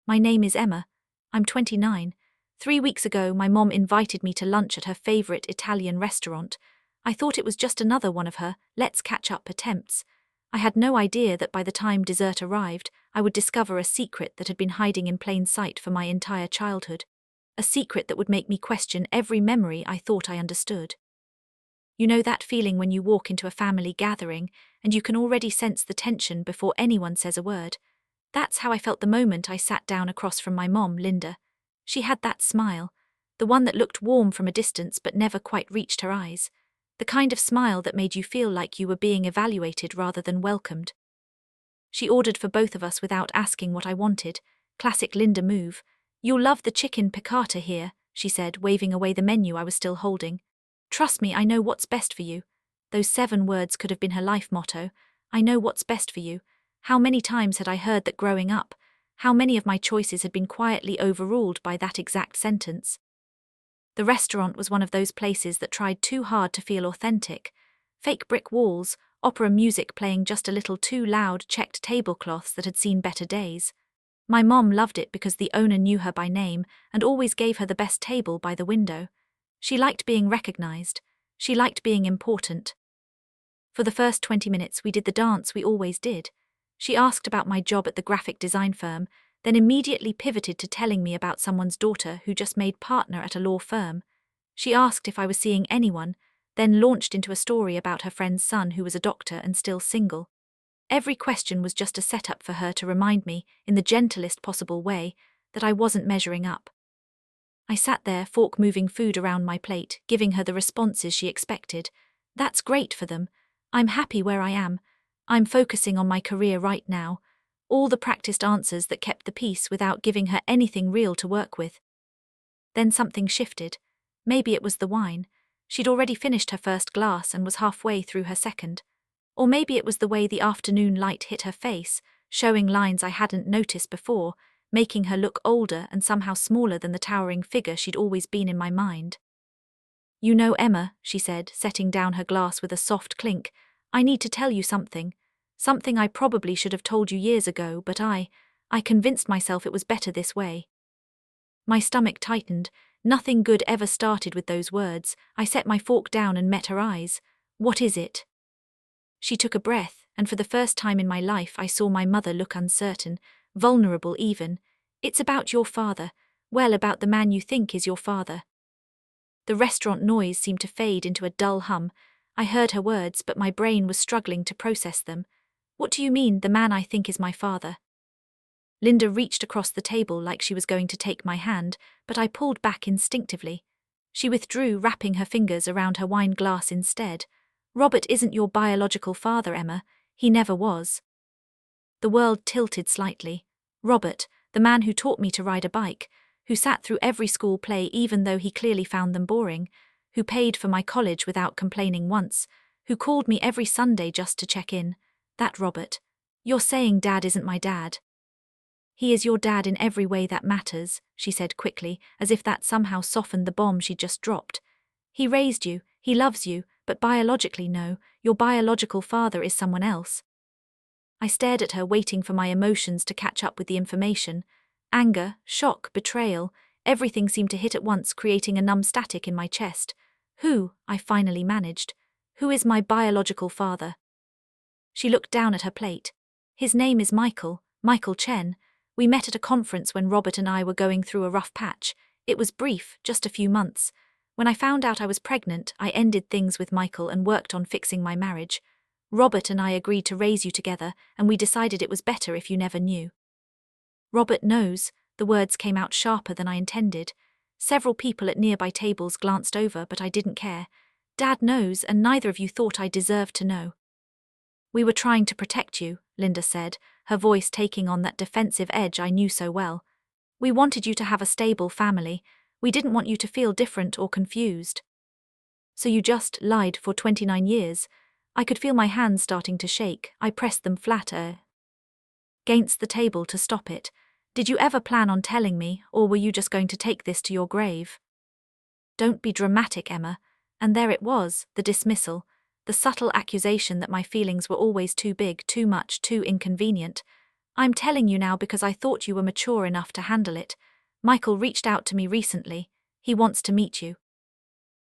My name is Emma. I'm 29. 3 weeks ago, my mom invited me to lunch at her favorite Italian restaurant. I thought it was just another one of her let's catch up attempts. I had no idea that by the time dessert arrived, I would discover a secret that had been hiding in plain sight for my entire childhood. A secret that would make me question every memory I thought I understood. You know that feeling when you walk into a family gathering and you can already sense the tension before anyone says a word? That's how I felt the moment I sat down across from my mom, Linda. She had that smile, the one that looked warm from a distance but never quite reached her eyes. The kind of smile that made you feel like you were being evaluated rather than welcomed. She ordered for both of us without asking what I wanted. Classic Linda move. "You'll love the chicken piccata here," she said, waving away the menu I was still holding. "Trust me, I know what's best for you." Those 7 words could have been her life motto. I know what's best for you. How many times had I heard that growing up? How many of my choices had been quietly overruled by that exact sentence? The restaurant was one of those places that tried too hard to feel authentic. Fake brick walls, opera music playing just a little too loud, checked tablecloths that had seen better days. My mom loved it because the owner knew her by name and always gave her the best table by the window. She liked being recognized. She liked being important. For the first 20 minutes we did the dance we always did. She asked about my job at the graphic design firm, then immediately pivoted to telling me about someone's daughter who just made partner at a law firm. She asked if I was seeing anyone, then launched into a story about her friend's son who was a doctor and still single. Every question was just a setup for her to remind me, in the gentlest possible way, that I wasn't measuring up. I sat there, fork moving food around my plate, giving her the responses she expected. That's great for them. I'm happy where I am. I'm focusing on my career right now. All the practiced answers that kept the peace without giving her anything real to work with. Then something shifted. Maybe it was the wine. She'd already finished her first glass and was halfway through her second. Or maybe it was the way the afternoon light hit her face, showing lines I hadn't noticed before, making her look older and somehow smaller than the towering figure she'd always been in my mind. "You know, Emma," she said, setting down her glass with a soft clink, "I need to tell you something. Something I probably should have told you years ago, but I convinced myself it was better this way." My stomach tightened. Nothing good ever started with those words. I set my fork down and met her eyes. "What is it?" She took a breath, and for the first time in my life I saw my mother look uncertain, vulnerable even. "It's about your father. Well, about the man you think is your father." The restaurant noise seemed to fade into a dull hum. I heard her words, but my brain was struggling to process them. "What do you mean, the man I think is my father?" Linda reached across the table like she was going to take my hand, but I pulled back instinctively. She withdrew, wrapping her fingers around her wine glass instead. "Robert isn't your biological father, Emma. He never was." The world tilted slightly. Robert, the man who taught me to ride a bike, who sat through every school play even though he clearly found them boring, who paid for my college without complaining once, who called me every Sunday just to check in. That Robert. "You're saying Dad isn't my dad." "He is your dad in every way that matters," she said quickly, as if that somehow softened the bomb she'd just dropped. "He raised you, he loves you, but biologically no, your biological father is someone else." I stared at her, waiting for my emotions to catch up with the information. Anger, shock, betrayal, everything seemed to hit at once, creating a numb static in my chest. "Who?" I finally managed. "Who is my biological father?" She looked down at her plate. "His name is Michael Chen. We met at a conference when Robert and I were going through a rough patch. It was brief, just a few months. When I found out I was pregnant, I ended things with Michael and worked on fixing my marriage. Robert and I agreed to raise you together, and we decided it was better if you never knew." "Robert knows." The words came out sharper than I intended. Several people at nearby tables glanced over, but I didn't care. "Dad knows, and neither of you thought I deserved to know." "We were trying to protect you," Linda said, her voice taking on that defensive edge I knew so well. "We wanted you to have a stable family. We didn't want you to feel different or confused." "So you just lied for 29 years. I could feel my hands starting to shake. I pressed them flat against the table to stop it. "Did you ever plan on telling me, or were you just going to take this to your grave?" "Don't be dramatic, Emma." And there it was, the dismissal. The subtle accusation that my feelings were always too big, too much, too inconvenient. I'm telling you now because I thought you were mature enough to handle it. Michael reached out to me recently. He wants to meet you.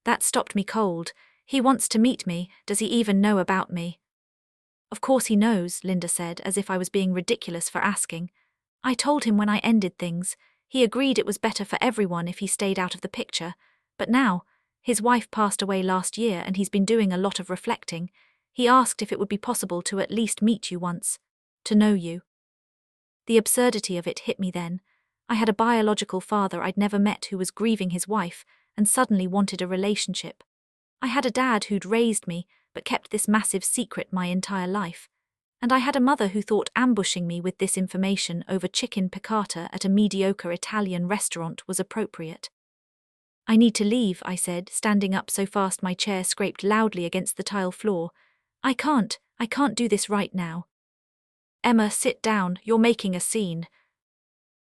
That stopped me cold. He wants to meet me. Does he even know about me? Of course he knows, Linda said, as if I was being ridiculous for asking. I told him when I ended things. He agreed it was better for everyone if he stayed out of the picture. But now, his wife passed away last year and he's been doing a lot of reflecting. He asked if it would be possible to at least meet you once. To know you. The absurdity of it hit me then. I had a biological father I'd never met who was grieving his wife and suddenly wanted a relationship. I had a dad who'd raised me but kept this massive secret my entire life. And I had a mother who thought ambushing me with this information over chicken piccata at a mediocre Italian restaurant was appropriate. I need to leave, I said, standing up so fast my chair scraped loudly against the tile floor. I can't do this right now. Emma, sit down, you're making a scene.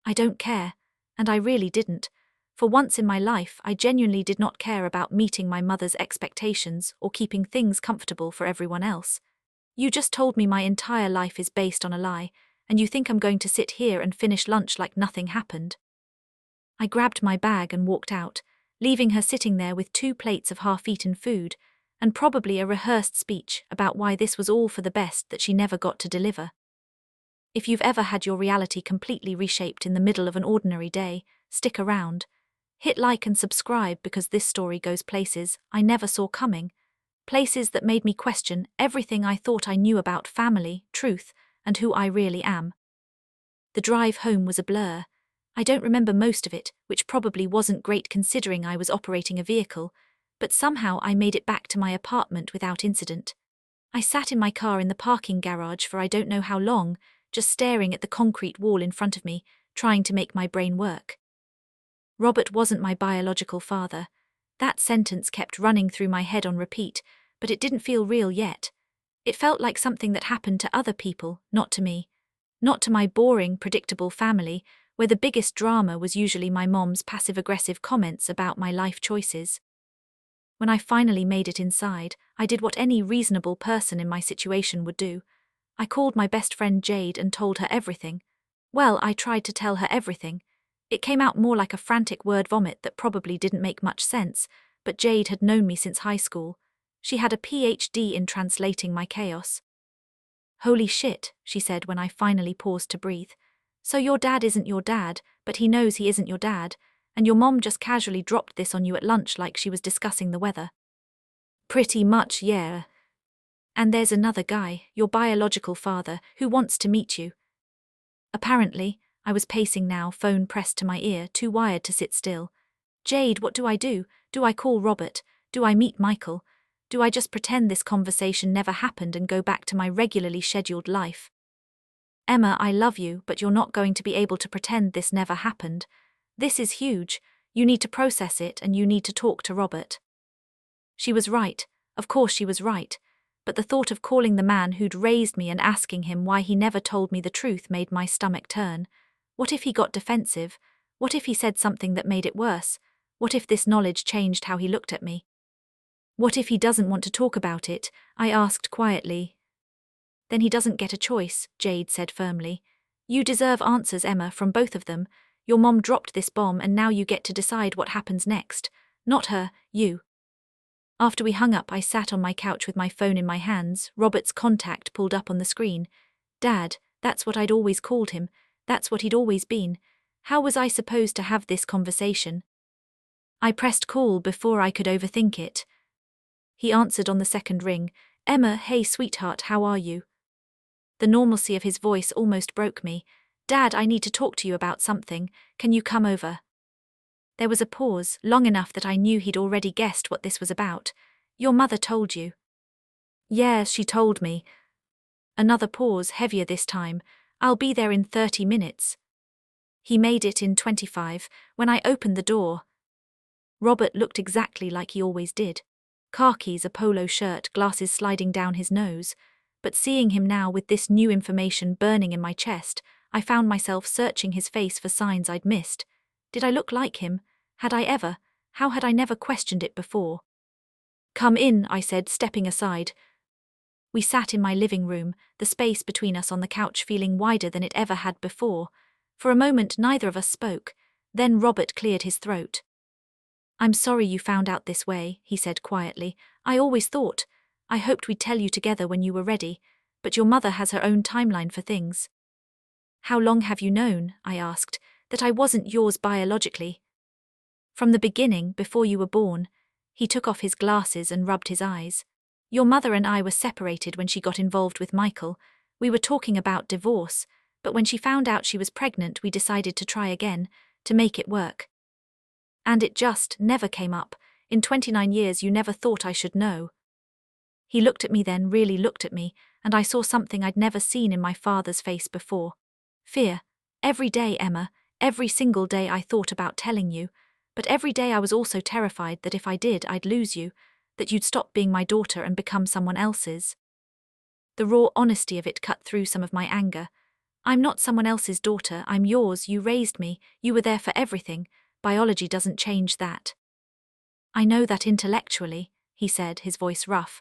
I don't care, and I really didn't. For once in my life, I genuinely did not care about meeting my mother's expectations or keeping things comfortable for everyone else. You just told me my entire life is based on a lie, and you think I'm going to sit here and finish lunch like nothing happened? I grabbed my bag and walked out, leaving her sitting there with 2 plates of half-eaten food, and probably a rehearsed speech about why this was all for the best that she never got to deliver. If you've ever had your reality completely reshaped in the middle of an ordinary day, stick around. Hit like and subscribe because this story goes places I never saw coming. Places that made me question everything I thought I knew about family, truth, and who I really am. The drive home was a blur. I don't remember most of it, which probably wasn't great considering I was operating a vehicle, but somehow I made it back to my apartment without incident. I sat in my car in the parking garage for I don't know how long, just staring at the concrete wall in front of me, trying to make my brain work. Robert wasn't my biological father. That sentence kept running through my head on repeat, but it didn't feel real yet. It felt like something that happened to other people, not to me. Not to my boring, predictable family, where the biggest drama was usually my mom's passive-aggressive comments about my life choices. When I finally made it inside, I did what any reasonable person in my situation would do. I called my best friend Jade and told her everything. Well, I tried to tell her everything. It came out more like a frantic word vomit that probably didn't make much sense, but Jade had known me since high school. She had a PhD in translating my chaos. Holy shit, she said when I finally paused to breathe. So your dad isn't your dad, but he knows he isn't your dad, and your mom just casually dropped this on you at lunch like she was discussing the weather. Pretty much, yeah. And there's another guy, your biological father, who wants to meet you. Apparently, I was pacing now, phone pressed to my ear, too wired to sit still. Jade, what do I do? Do I call Robert? Do I meet Michael? Do I just pretend this conversation never happened and go back to my regularly scheduled life? Emma, I love you, but you're not going to be able to pretend this never happened. This is huge. You need to process it and you need to talk to Robert. She was right. Of course she was right. But the thought of calling the man who'd raised me and asking him why he never told me the truth made my stomach turn. What if he got defensive? What if he said something that made it worse? What if this knowledge changed how he looked at me? What if he doesn't want to talk about it? I asked quietly. Then he doesn't get a choice, Jade said firmly. You deserve answers, Emma, from both of them. Your mom dropped this bomb and now you get to decide what happens next. Not her, you. After we hung up, I sat on my couch with my phone in my hands, Robert's contact pulled up on the screen. Dad, that's what I'd always called him. That's what he'd always been. How was I supposed to have this conversation? I pressed call before I could overthink it. He answered on the second ring. Emma, hey sweetheart, how are you? The normalcy of his voice almost broke me. Dad, I need to talk to you about something. Can you come over? There was a pause, long enough that I knew he'd already guessed what this was about. Your mother told you. Yeah, she told me. Another pause, heavier this time. I'll be there in 30 minutes. He made it in 25, when I opened the door. Robert looked exactly like he always did. Khakis, a polo shirt, glasses sliding down his nose. But seeing him now with this new information burning in my chest, I found myself searching his face for signs I'd missed. Did I look like him? Had I ever? How had I never questioned it before? Come in, I said, stepping aside. We sat in my living room, the space between us on the couch feeling wider than it ever had before. For a moment neither of us spoke, then Robert cleared his throat. "I'm sorry you found out this way," he said quietly. "I always thought. I hoped we'd tell you together when you were ready, but your mother has her own timeline for things." "How long have you known," I asked, "that I wasn't yours biologically?" "From the beginning, before you were born." He took off his glasses and rubbed his eyes. "Your mother and I were separated when she got involved with Michael. We were talking about divorce, but when she found out she was pregnant, we decided to try again, to make it work. And it just never came up. In 29 years you never thought I should know." He looked at me then, really looked at me, and I saw something I'd never seen in my father's face before. Fear. Every day, Emma, every single day I thought about telling you, but every day I was also terrified that if I did, I'd lose you, that you'd stop being my daughter and become someone else's. The raw honesty of it cut through some of my anger. "I'm not someone else's daughter, I'm yours, you raised me, you were there for everything. Biology doesn't change that." "I know that intellectually," he said, his voice rough.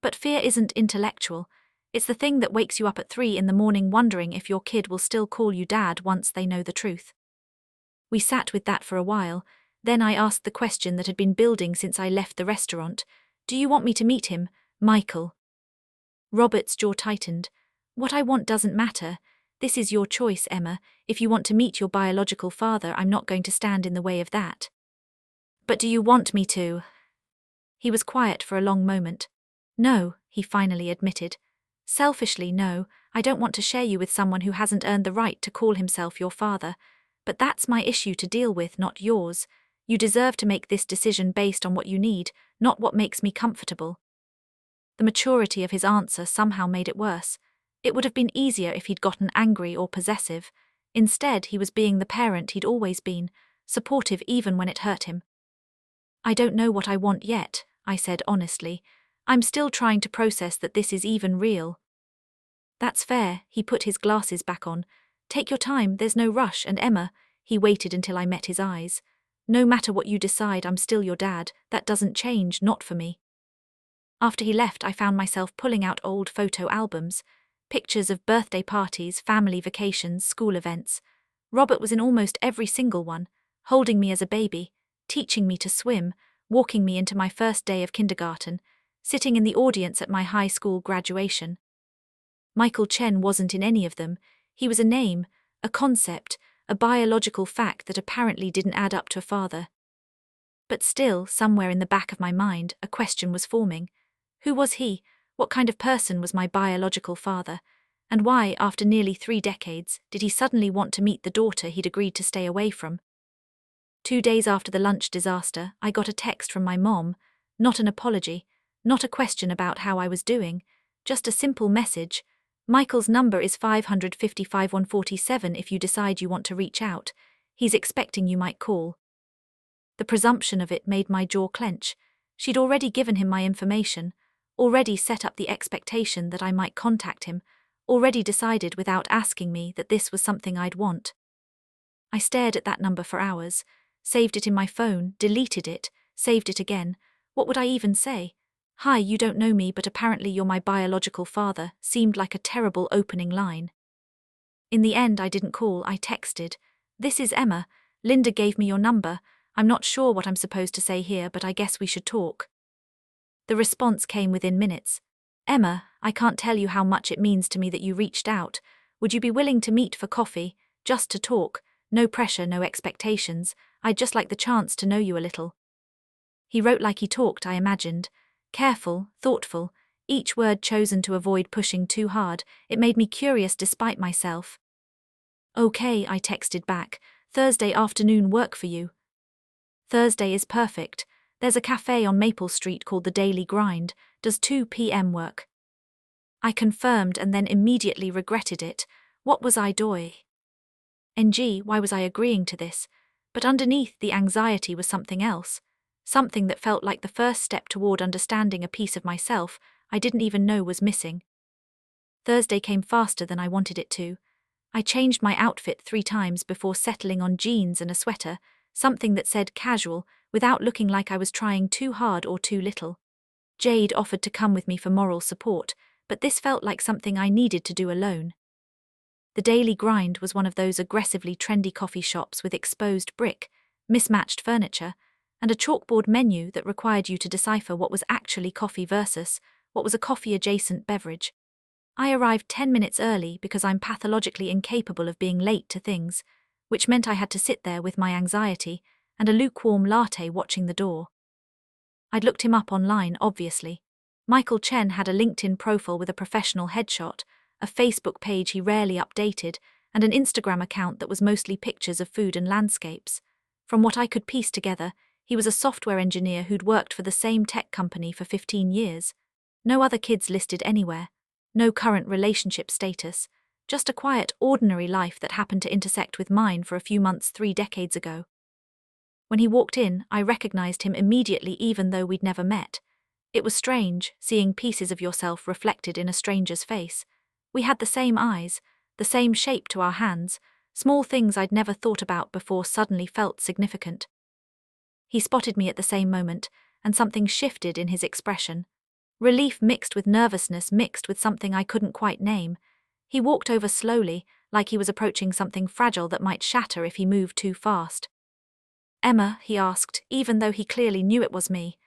"But fear isn't intellectual. It's the thing that wakes you up at 3 in the morning wondering if your kid will still call you dad once they know the truth." We sat with that for a while, then I asked the question that had been building since I left the restaurant. "Do you want me to meet him, Michael?" Robert's jaw tightened. "What I want doesn't matter. This is your choice, Emma. If you want to meet your biological father, I'm not going to stand in the way of that." "But do you want me to?" He was quiet for a long moment. "No," he finally admitted. "Selfishly, no. I don't want to share you with someone who hasn't earned the right to call himself your father. But that's my issue to deal with, not yours. You deserve to make this decision based on what you need, not what makes me comfortable." The maturity of his answer somehow made it worse. It would have been easier if he'd gotten angry or possessive. Instead, he was being the parent he'd always been, supportive even when it hurt him. "I don't know what I want yet," I said honestly. "I'm still trying to process that this is even real." "That's fair," he put his glasses back on. "Take your time, there's no rush, and Emma," he waited until I met his eyes. "No matter what you decide, I'm still your dad. That doesn't change, not for me." After he left, I found myself pulling out old photo albums, pictures of birthday parties, family vacations, school events. Robert was in almost every single one, holding me as a baby, teaching me to swim, walking me into my first day of kindergarten, sitting in the audience at my high school graduation. Michael Chen wasn't in any of them. He was a name, a concept, a biological fact that apparently didn't add up to a father. But still, somewhere in the back of my mind, a question was forming. Who was he? What kind of person was my biological father? And why, after nearly 3 decades, did he suddenly want to meet the daughter he'd agreed to stay away from? 2 days after the lunch disaster, I got a text from my mom, not an apology, not a question about how I was doing, just a simple message. "Michael's number is 555-147 if you decide you want to reach out. He's expecting you might call." The presumption of it made my jaw clench. She'd already given him my information, already set up the expectation that I might contact him, already decided without asking me that this was something I'd want. I stared at that number for hours, saved it in my phone, deleted it, saved it again. What would I even say? "Hi, you don't know me, but apparently you're my biological father," seemed like a terrible opening line. In the end, I didn't call, I texted. "This is Emma. Linda gave me your number. I'm not sure what I'm supposed to say here, but I guess we should talk." The response came within minutes. "Emma, I can't tell you how much it means to me that you reached out. Would you be willing to meet for coffee, just to talk? No pressure, no expectations. I'd just like the chance to know you a little." He wrote like he talked, I imagined. Careful, thoughtful, each word chosen to avoid pushing too hard. It made me curious despite myself. "Okay," I texted back. "Thursday afternoon work for you?" "Thursday is perfect. There's a cafe on Maple Street called The Daily Grind. Does 2 p.m. work?" I confirmed and then immediately regretted it. What was I doing? Why was I agreeing to this? But underneath the anxiety was something else. Something that felt like the first step toward understanding a piece of myself I didn't even know was missing. Thursday came faster than I wanted it to. I changed my outfit 3 times before settling on jeans and a sweater, something that said casual, without looking like I was trying too hard or too little. Jade offered to come with me for moral support, but this felt like something I needed to do alone. The daily grind was one of those aggressively trendy coffee shops with exposed brick, mismatched furniture, and a chalkboard menu that required you to decipher what was actually coffee versus what was a coffee-adjacent beverage. I arrived 10 minutes early because I'm pathologically incapable of being late to things, which meant I had to sit there with my anxiety and a lukewarm latte watching the door. I'd looked him up online, obviously. Michael Chen had a LinkedIn profile with a professional headshot, a Facebook page he rarely updated, and an Instagram account that was mostly pictures of food and landscapes. From what I could piece together, he was a software engineer who'd worked for the same tech company for 15 years. No other kids listed anywhere. No current relationship status, just a quiet, ordinary life that happened to intersect with mine for a few months 3 decades ago. When he walked in, I recognized him immediately even though we'd never met. It was strange, seeing pieces of yourself reflected in a stranger's face. We had the same eyes, the same shape to our hands, small things I'd never thought about before suddenly felt significant. He spotted me at the same moment, and something shifted in his expression. Relief mixed with nervousness mixed with something I couldn't quite name. He walked over slowly, like he was approaching something fragile that might shatter if he moved too fast. "Emma," he asked, even though he clearly knew it was me.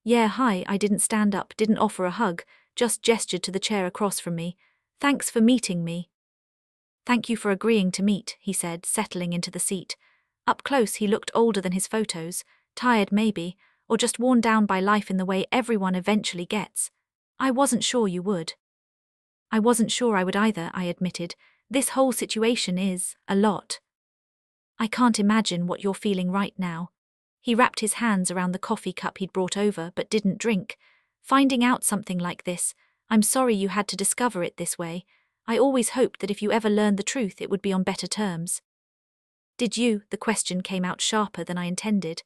"Yeah, hi." I didn't stand up, didn't offer a hug, just gestured to the chair across from me. "Thanks for meeting me." "Thank you for agreeing to meet," he said, settling into the seat. Up close he looked older than his photos, tired maybe, or just worn down by life in the way everyone eventually gets. "I wasn't sure you would." "I wasn't sure I would either," I admitted. "This whole situation is a lot." "I can't imagine what you're feeling right now." He wrapped his hands around the coffee cup he'd brought over but didn't drink. "Finding out something like this, I'm sorry you had to discover it this way. I always hoped that if you ever learned the truth it would be on better terms." "Did you?" The question came out sharper than I intended.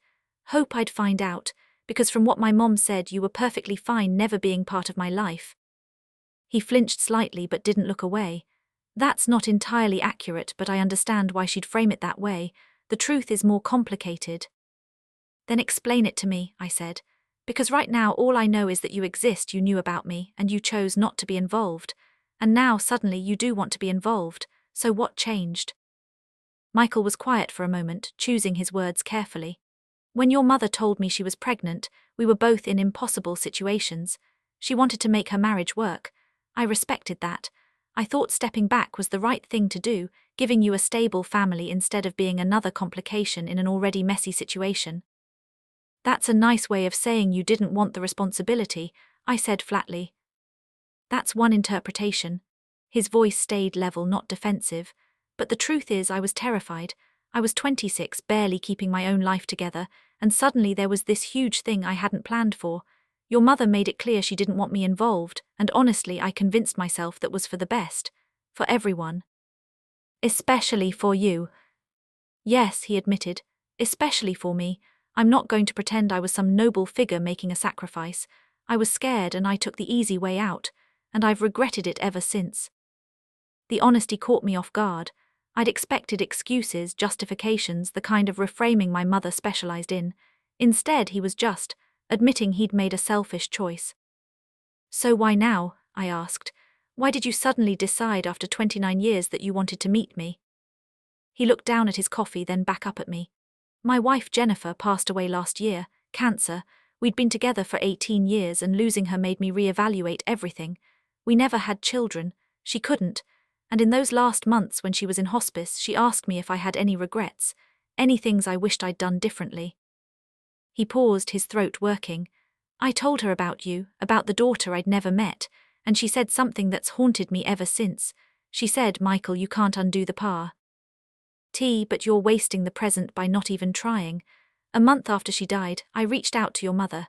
"Hope I'd find out, because from what my mom said you were perfectly fine never being part of my life." He flinched slightly but didn't look away. "That's not entirely accurate, but I understand why she'd frame it that way. The truth is more complicated." "Then explain it to me," I said. "Because right now all I know is that you exist, you knew about me, and you chose not to be involved. And now suddenly you do want to be involved, so what changed?" Michael was quiet for a moment, choosing his words carefully. "When your mother told me she was pregnant, we were both in impossible situations. She wanted to make her marriage work. I respected that. I thought stepping back was the right thing to do, giving you a stable family instead of being another complication in an already messy situation." "That's a nice way of saying you didn't want the responsibility," I said flatly. "That's one interpretation." His voice stayed level, not defensive. "But the truth is I was terrified. I was 26, barely keeping my own life together, and suddenly there was this huge thing I hadn't planned for. Your mother made it clear she didn't want me involved, and honestly I convinced myself that was for the best. For everyone. Especially for you." "Yes," he admitted. "Especially for me. I'm not going to pretend I was some noble figure making a sacrifice. I was scared and I took the easy way out, and I've regretted it ever since." The honesty caught me off guard. I'd expected excuses, justifications, the kind of reframing my mother specialized in. Instead, he was just admitting he'd made a selfish choice. "So why now?" I asked. "Why did you suddenly decide after 29 years that you wanted to meet me?" He looked down at his coffee, then back up at me. "My wife Jennifer passed away last year, cancer. We'd been together for 18 years and losing her made me reevaluate everything. We never had children. She couldn't. And in those last months when she was in hospice, she asked me if I had any regrets, any things I wished I'd done differently." He paused, his throat working. "I told her about you, about the daughter I'd never met, and she said something that's haunted me ever since. She said, 'Michael, you can't undo the past, but you're wasting the present by not even trying.' A month after she died, I reached out to your mother."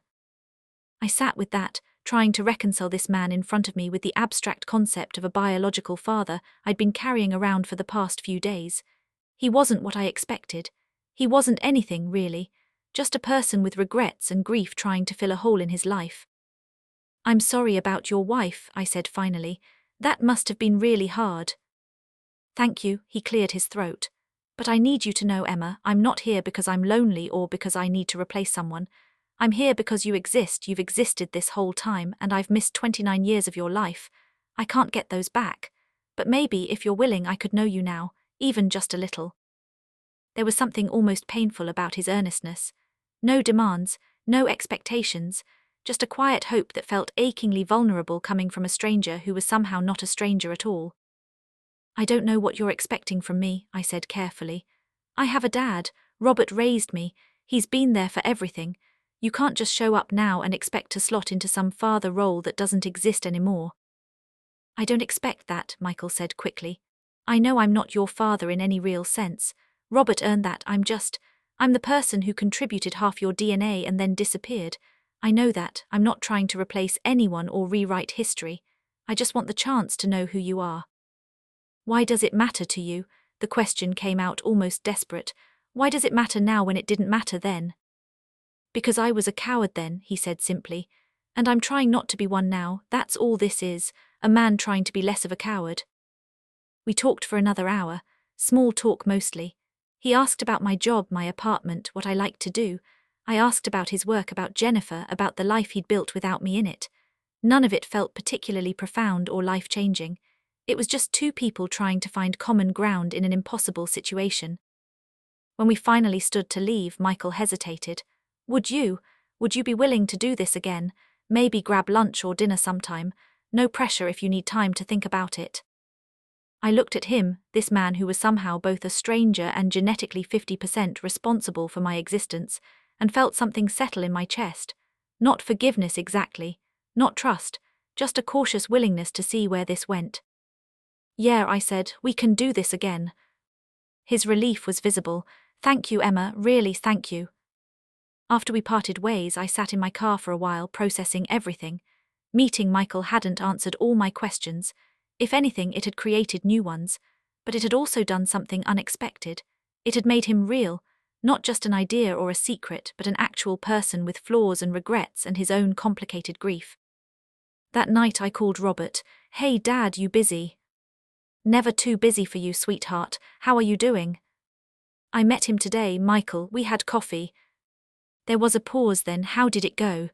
I sat with that, trying to reconcile this man in front of me with the abstract concept of a biological father I'd been carrying around for the past few days. He wasn't what I expected. He wasn't anything, really. Just a person with regrets and grief trying to fill a hole in his life. "I'm sorry about your wife," I said finally. "That must have been really hard." "Thank you," he cleared his throat. "But I need you to know, Emma, I'm not here because I'm lonely or because I need to replace someone. I'm here because you exist, you've existed this whole time, and I've missed 29 years of your life. I can't get those back. But maybe, if you're willing, I could know you now, even just a little. There was something almost painful about his earnestness. No demands, no expectations, just a quiet hope that felt achingly vulnerable coming from a stranger who was somehow not a stranger at all. I don't know what you're expecting from me, I said carefully. I have a dad. Robert raised me. He's been there for everything. You can't just show up now and expect to slot into some father role that doesn't exist anymore. I don't expect that, Michael said quickly. I know I'm not your father in any real sense. Robert earned that. I'm the person who contributed half your DNA and then disappeared. I know that. I'm not trying to replace anyone or rewrite history. I just want the chance to know who you are. Why does it matter to you? The question came out almost desperate. Why does it matter now when it didn't matter then? Because I was a coward then, he said simply. And I'm trying not to be one now. That's all this is, a man trying to be less of a coward. We talked for another hour, small talk mostly. He asked about my job, my apartment, what I liked to do. I asked about his work, about Jennifer, about the life he'd built without me in it. None of it felt particularly profound or life-changing. It was just two people trying to find common ground in an impossible situation. When we finally stood to leave, Michael hesitated. Would you be willing to do this again? Maybe grab lunch or dinner sometime. No pressure if you need time to think about it. I looked at him, this man who was somehow both a stranger and genetically 50% responsible for my existence, and felt something settle in my chest. Not forgiveness exactly, not trust, just a cautious willingness to see where this went. Yeah, I said, we can do this again. His relief was visible. Thank you, Emma, really thank you. After we parted ways, I sat in my car for a while, processing everything. Meeting Michael hadn't answered all my questions. If anything, it had created new ones. But it had also done something unexpected. It had made him real, not just an idea or a secret, but an actual person with flaws and regrets and his own complicated grief. That night I called Robert. Hey, Dad, you busy? Never too busy for you, sweetheart. How are you doing? I met him today, Michael. We had coffee. There was a pause then. How did it go?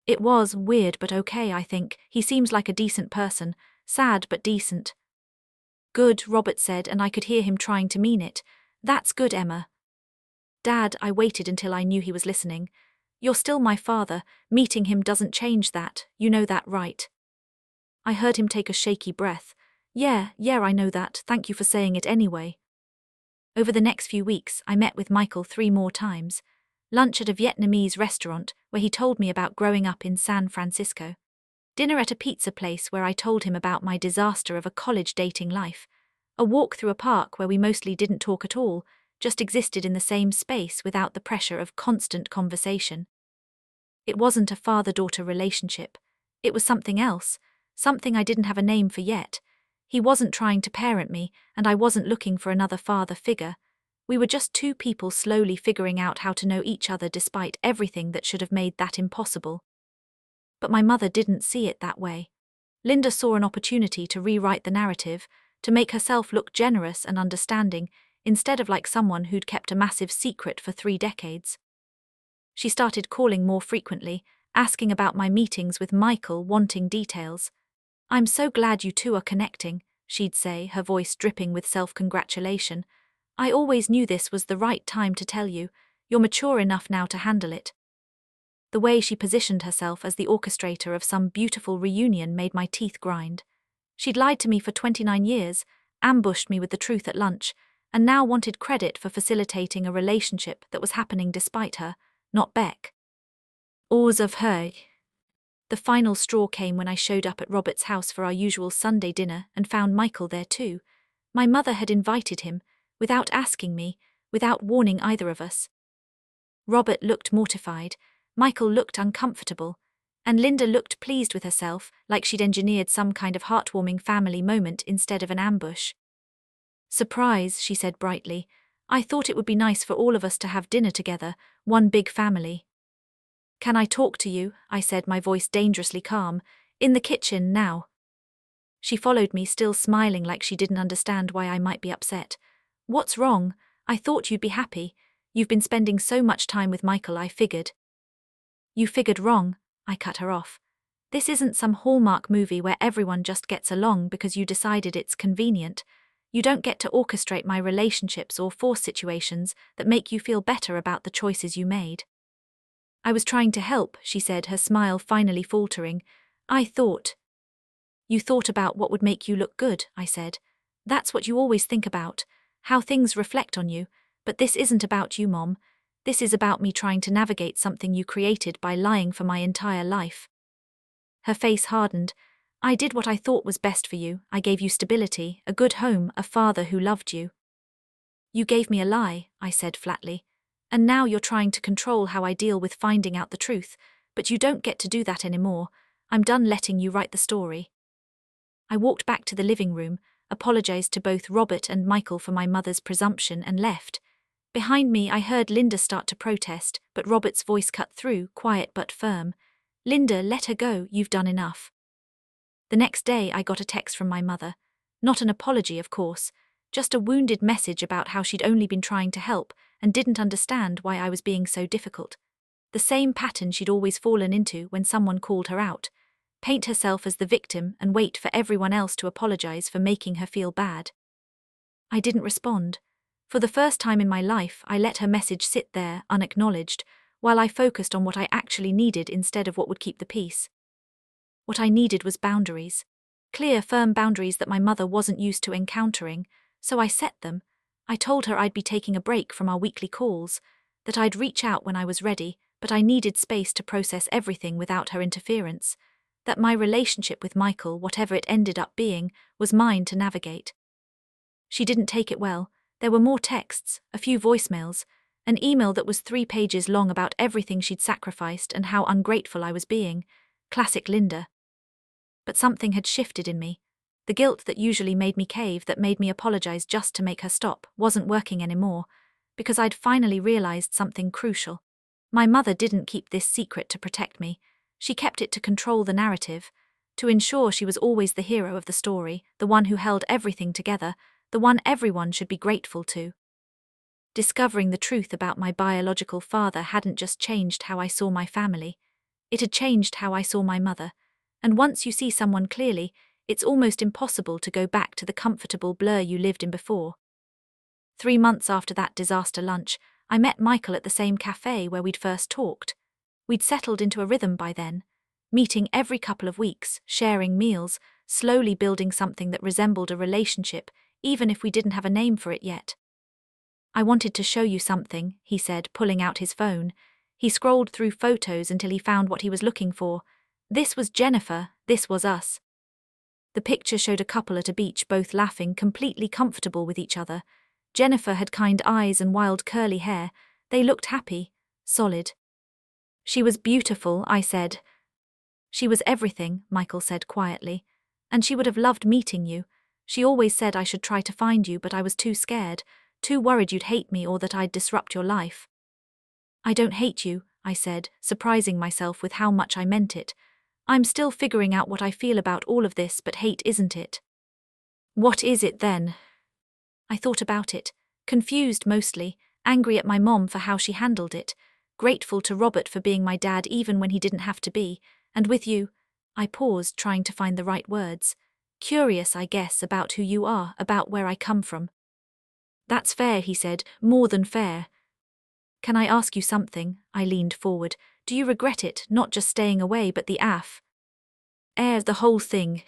It was weird but okay, I think. He seems like a decent person. Sad but decent. Good, Robert said, and I could hear him trying to mean it. That's good, Emma. Dad, I waited until I knew he was listening. You're still my father. Meeting him doesn't change that. You know that, right? I heard him take a shaky breath. Yeah, I know that. Thank you for saying it anyway. Over the next few weeks, I met with Michael 3 more times. Lunch at a Vietnamese restaurant where he told me about growing up in San Francisco. Dinner at a pizza place where I told him about my disaster of a college dating life. A walk through a park where we mostly didn't talk at all, just existed in the same space without the pressure of constant conversation. It wasn't a father-daughter relationship. It was something else, something I didn't have a name for yet. He wasn't trying to parent me, and I wasn't looking for another father figure. We were just two people slowly figuring out how to know each other despite everything that should have made that impossible. But my mother didn't see it that way. Linda saw an opportunity to rewrite the narrative, to make herself look generous and understanding, instead of like someone who'd kept a massive secret for 3 decades. She started calling more frequently, asking about my meetings with Michael, wanting details. I'm so glad you two are connecting, she'd say, her voice dripping with self-congratulation. I always knew this was the right time to tell you. You're mature enough now to handle it. The way she positioned herself as the orchestrator of some beautiful reunion made my teeth grind. She'd lied to me for 29 years, ambushed me with the truth at lunch, and now wanted credit for facilitating a relationship that was happening despite her, not Beck. Oars of her. The final straw came when I showed up at Robert's house for our usual Sunday dinner and found Michael there too. My mother had invited him, without asking me, without warning either of us. Robert looked mortified, Michael looked uncomfortable, and Linda looked pleased with herself, like she'd engineered some kind of heartwarming family moment instead of an ambush. Surprise, she said brightly. I thought it would be nice for all of us to have dinner together, one big family. Can I talk to you? I said, my voice dangerously calm. In the kitchen, now. She followed me, still smiling like she didn't understand why I might be upset. What's wrong? I thought you'd be happy. You've been spending so much time with Michael, I figured. You figured wrong, I cut her off. This isn't some Hallmark movie where everyone just gets along because you decided it's convenient. You don't get to orchestrate my relationships or force situations that make you feel better about the choices you made. I was trying to help, she said, her smile finally faltering. You thought about what would make you look good, I said. That's what you always think about, how things reflect on you, but this isn't about you, Mom. This is about me trying to navigate something you created by lying for my entire life. Her face hardened. I did what I thought was best for you. I gave you stability, a good home, a father who loved you. You gave me a lie, I said flatly. And now you're trying to control how I deal with finding out the truth, but you don't get to do that anymore. I'm done letting you write the story. I walked back to the living room, apologized to both Robert and Michael for my mother's presumption, and left. Behind me, I heard Linda start to protest, but Robert's voice cut through, quiet but firm. Linda, let her go, you've done enough. The next day, I got a text from my mother. Not an apology, of course, just a wounded message about how she'd only been trying to help and didn't understand why I was being so difficult. The same pattern she'd always fallen into when someone called her out. Paint herself as the victim and wait for everyone else to apologize for making her feel bad. I didn't respond. For the first time in my life, I let her message sit there, unacknowledged, while I focused on what I actually needed instead of what would keep the peace. What I needed was boundaries. Clear, firm boundaries that my mother wasn't used to encountering, so I set them. I told her I'd be taking a break from our weekly calls, that I'd reach out when I was ready, but I needed space to process everything without her interference, that my relationship with Michael, whatever it ended up being, was mine to navigate. She didn't take it well. There were more texts, a few voicemails, an email that was 3 pages long about everything she'd sacrificed and how ungrateful I was being. Classic Linda. But something had shifted in me. The guilt that usually made me cave, that made me apologize just to make her stop, wasn't working anymore, because I'd finally realized something crucial. My mother didn't keep this secret to protect me. She kept it to control the narrative, to ensure she was always the hero of the story, the one who held everything together, the one everyone should be grateful to. Discovering the truth about my biological father hadn't just changed how I saw my family. It had changed how I saw my mother. And once you see someone clearly, it's almost impossible to go back to the comfortable blur you lived in before. 3 months after that disaster lunch, I met Michael at the same cafe where we'd first talked. We'd settled into a rhythm by then, meeting every couple of weeks, sharing meals, slowly building something that resembled a relationship, even if we didn't have a name for it yet. I wanted to show you something, he said, pulling out his phone. He scrolled through photos until he found what he was looking for. This was Jennifer, this was us. The picture showed a couple at a beach, both laughing, completely comfortable with each other. Jennifer had kind eyes and wild curly hair. They looked happy, solid. She was beautiful, I said. She was everything, Michael said quietly. And she would have loved meeting you. She always said I should try to find you, but I was too scared, too worried you'd hate me or that I'd disrupt your life. I don't hate you, I said, surprising myself with how much I meant it. I'm still figuring out what I feel about all of this, but hate isn't it. What is it then? I thought about it, confused mostly, angry at my mom for how she handled it, grateful to Robert for being my dad even when he didn't have to be, and with you. I paused, trying to find the right words. Curious, I guess, about who you are, about where I come from. That's fair, he said, more than fair. Can I ask you something? I leaned forward. Do you regret it, not just staying away but the the whole thing?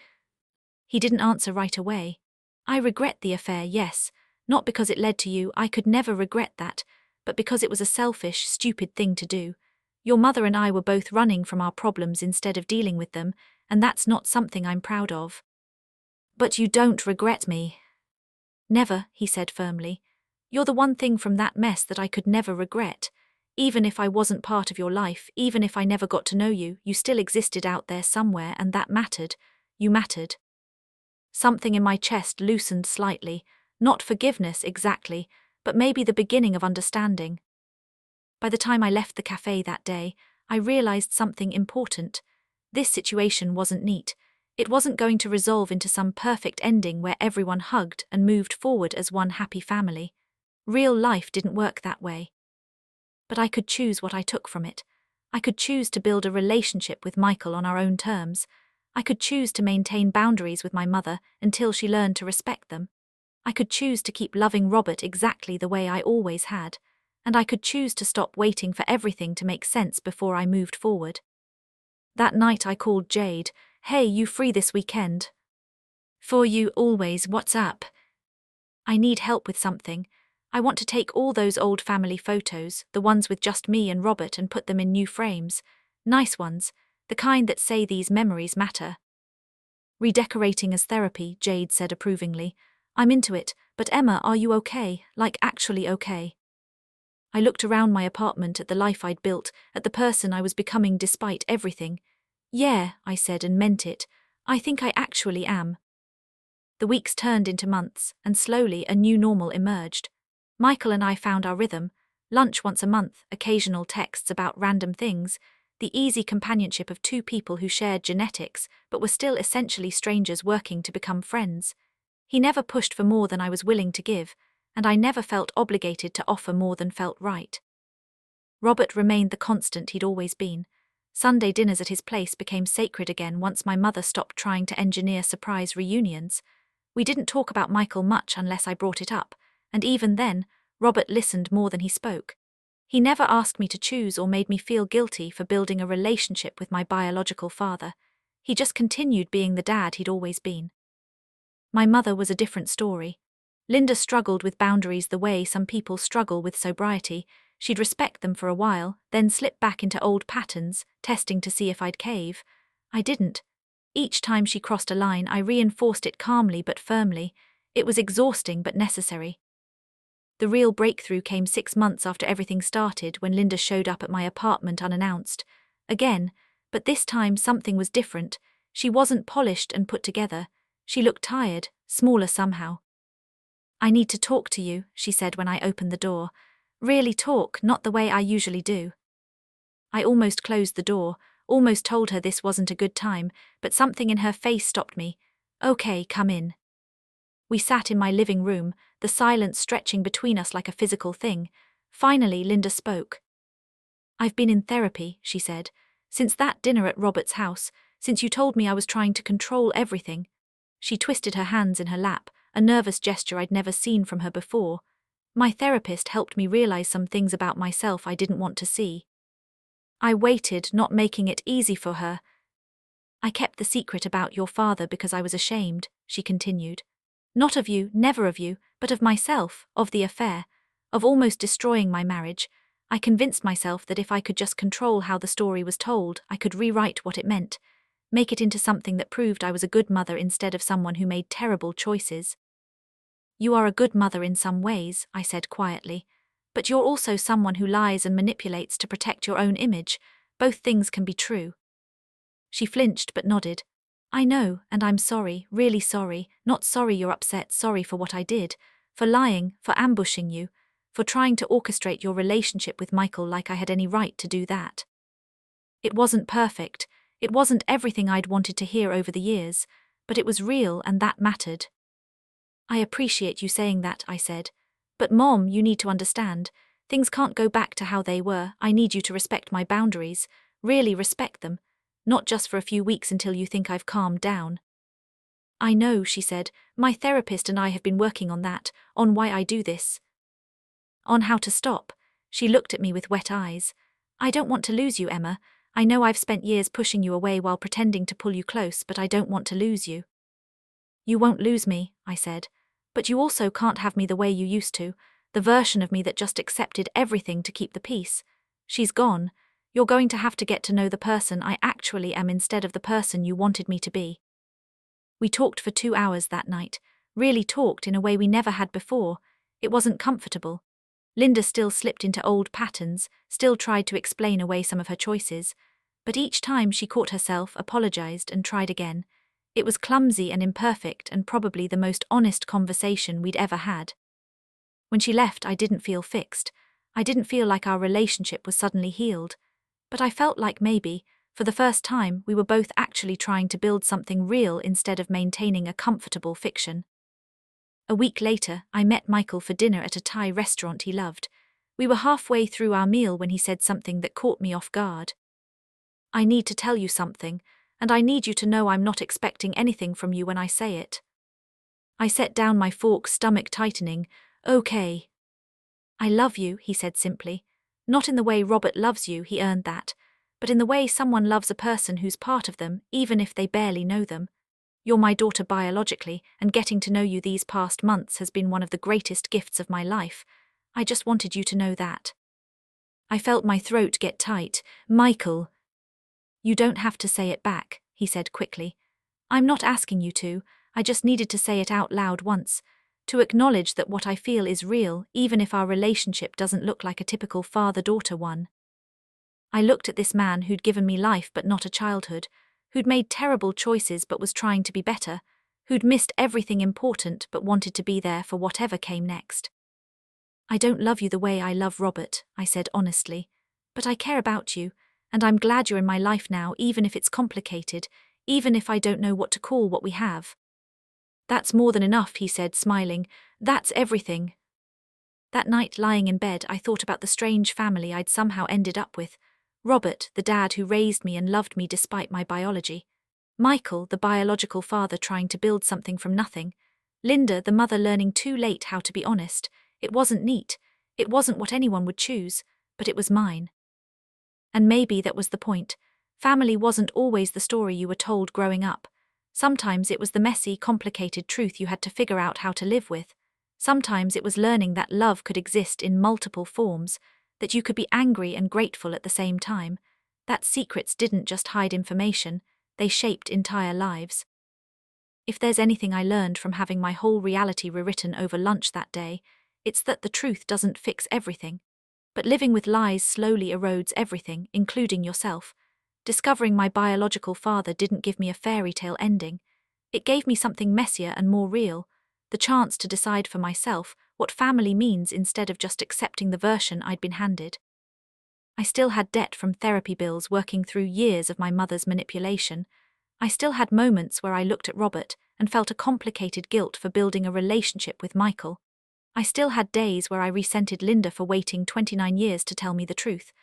He didn't answer right away. I regret the affair, yes. Not because it led to you, I could never regret that, but because it was a selfish, stupid thing to do. Your mother and I were both running from our problems instead of dealing with them, and that's not something I'm proud of. But you don't regret me. Never, he said firmly. You're the one thing from that mess that I could never regret. Even if I wasn't part of your life, even if I never got to know you, you still existed out there somewhere, and that mattered. You mattered. Something in my chest loosened slightly, not forgiveness exactly, but maybe the beginning of understanding. By the time I left the cafe that day, I realized something important. This situation wasn't neat. It wasn't going to resolve into some perfect ending where everyone hugged and moved forward as one happy family. Real life didn't work that way. But I could choose what I took from it. I could choose to build a relationship with Michael on our own terms. I could choose to maintain boundaries with my mother until she learned to respect them. I could choose to keep loving Robert exactly the way I always had. And I could choose to stop waiting for everything to make sense before I moved forward. That night I called Jade. "Hey, you free this weekend?" "For you always, what's up?" "I need help with something. I want to take all those old family photos, the ones with just me and Robert, and put them in new frames. Nice ones, the kind that say these memories matter." "Redecorating as therapy," Jade said approvingly. "I'm into it, but Emma, are you okay? Like actually okay?" I looked around my apartment at the life I'd built, at the person I was becoming despite everything. "Yeah," I said and meant it. "I think I actually am." The weeks turned into months, and slowly a new normal emerged. Michael and I found our rhythm: lunch once a month, occasional texts about random things, the easy companionship of two people who shared genetics but were still essentially strangers working to become friends. He never pushed for more than I was willing to give, and I never felt obligated to offer more than felt right. Robert remained the constant he'd always been. Sunday dinners at his place became sacred again once my mother stopped trying to engineer surprise reunions. We didn't talk about Michael much unless I brought it up, and even then, Robert listened more than he spoke. He never asked me to choose or made me feel guilty for building a relationship with my biological father. He just continued being the dad he'd always been. My mother was a different story. Linda struggled with boundaries the way some people struggle with sobriety. She'd respect them for a while, then slip back into old patterns, testing to see if I'd cave. I didn't. Each time she crossed a line, I reinforced it calmly but firmly. It was exhausting but necessary. The real breakthrough came 6 months after everything started, when Linda showed up at my apartment unannounced. Again, but this time something was different. She wasn't polished and put together. She looked tired, smaller somehow. "I need to talk to you," she said when I opened the door. "Really talk, not the way I usually do." I almost closed the door, almost told her this wasn't a good time, but something in her face stopped me. "Okay, come in." We sat in my living room, the silence stretching between us like a physical thing. Finally, Linda spoke. "I've been in therapy," she said, "since that dinner at Robert's house, since you told me I was trying to control everything." She twisted her hands in her lap, a nervous gesture I'd never seen from her before. "My therapist helped me realize some things about myself I didn't want to see." I waited, not making it easy for her. "I kept the secret about your father because I was ashamed," she continued. "Not of you, never of you, but of myself, of the affair, of almost destroying my marriage. I convinced myself that if I could just control how the story was told, I could rewrite what it meant, make it into something that proved I was a good mother instead of someone who made terrible choices." "You are a good mother in some ways," I said quietly, "but you're also someone who lies and manipulates to protect your own image. Both things can be true." She flinched but nodded. "I know, and I'm sorry, really sorry, not sorry you're upset, sorry for what I did, for lying, for ambushing you, for trying to orchestrate your relationship with Michael like I had any right to do that. It wasn't perfect, it wasn't everything I'd wanted to hear over the years, but it was real and that mattered." "I appreciate you saying that," I said. "But Mom, you need to understand, things can't go back to how they were. I need you to respect my boundaries, really respect them. Not just for a few weeks until you think I've calmed down." "I know," she said. "My therapist and I have been working on that, on why I do this. On how to stop." She looked at me with wet eyes. "I don't want to lose you, Emma. I know I've spent years pushing you away while pretending to pull you close, but I don't want to lose you." "You won't lose me," I said. "But you also can't have me the way you used to, the version of me that just accepted everything to keep the peace. She's gone. You're going to have to get to know the person I actually am instead of the person you wanted me to be." We talked for 2 hours that night, really talked in a way we never had before. It wasn't comfortable. Linda still slipped into old patterns, still tried to explain away some of her choices. But each time she caught herself, apologized, and tried again. It was clumsy and imperfect and probably the most honest conversation we'd ever had. When she left, I didn't feel fixed. I didn't feel like our relationship was suddenly healed. But I felt like maybe, for the first time, we were both actually trying to build something real instead of maintaining a comfortable fiction. A week later, I met Michael for dinner at a Thai restaurant he loved. We were halfway through our meal when he said something that caught me off guard. I need to tell you something, and I need you to know I'm not expecting anything from you when I say it. I set down my fork, stomach tightening. Okay. I love you, he said simply. Not in the way Robert loves you, he earned that, but in the way someone loves a person who's part of them, even if they barely know them. You're my daughter biologically, and getting to know you these past months has been one of the greatest gifts of my life. I just wanted you to know that. I felt my throat get tight. Michael. You don't have to say it back, he said quickly. I'm not asking you to, I just needed to say it out loud once, to acknowledge that what I feel is real, even if our relationship doesn't look like a typical father-daughter one. I looked at this man who'd given me life but not a childhood, who'd made terrible choices but was trying to be better, who'd missed everything important but wanted to be there for whatever came next. I don't love you the way I love Robert, I said honestly, but I care about you, and I'm glad you're in my life now, even if it's complicated, even if I don't know what to call what we have. That's more than enough, he said, smiling. That's everything. That night, lying in bed, I thought about the strange family I'd somehow ended up with. Robert, the dad who raised me and loved me despite my biology. Michael, the biological father trying to build something from nothing. Linda, the mother learning too late how to be honest. It wasn't neat. It wasn't what anyone would choose, but it was mine. And maybe that was the point. Family wasn't always the story you were told growing up. Sometimes it was the messy, complicated truth you had to figure out how to live with. Sometimes it was learning that love could exist in multiple forms, that you could be angry and grateful at the same time, that secrets didn't just hide information, they shaped entire lives. If there's anything I learned from having my whole reality rewritten over lunch that day, it's that the truth doesn't fix everything. But living with lies slowly erodes everything, including yourself. Discovering my biological father didn't give me a fairy tale ending. It gave me something messier and more real, the chance to decide for myself what family means instead of just accepting the version I'd been handed. I still had debt from therapy bills, working through years of my mother's manipulation. I still had moments where I looked at Robert and felt a complicated guilt for building a relationship with Michael. I still had days where I resented Linda for waiting 29 years to tell me the truth.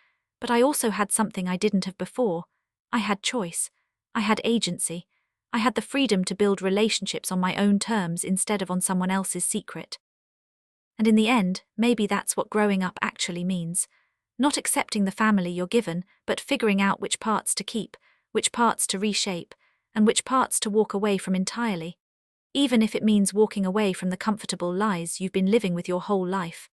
But I also had something I didn't have before. I had choice. I had agency. I had the freedom to build relationships on my own terms instead of on someone else's secret. And in the end, maybe that's what growing up actually means. Not accepting the family you're given, but figuring out which parts to keep, which parts to reshape, and which parts to walk away from entirely. Even if it means walking away from the comfortable lies you've been living with your whole life.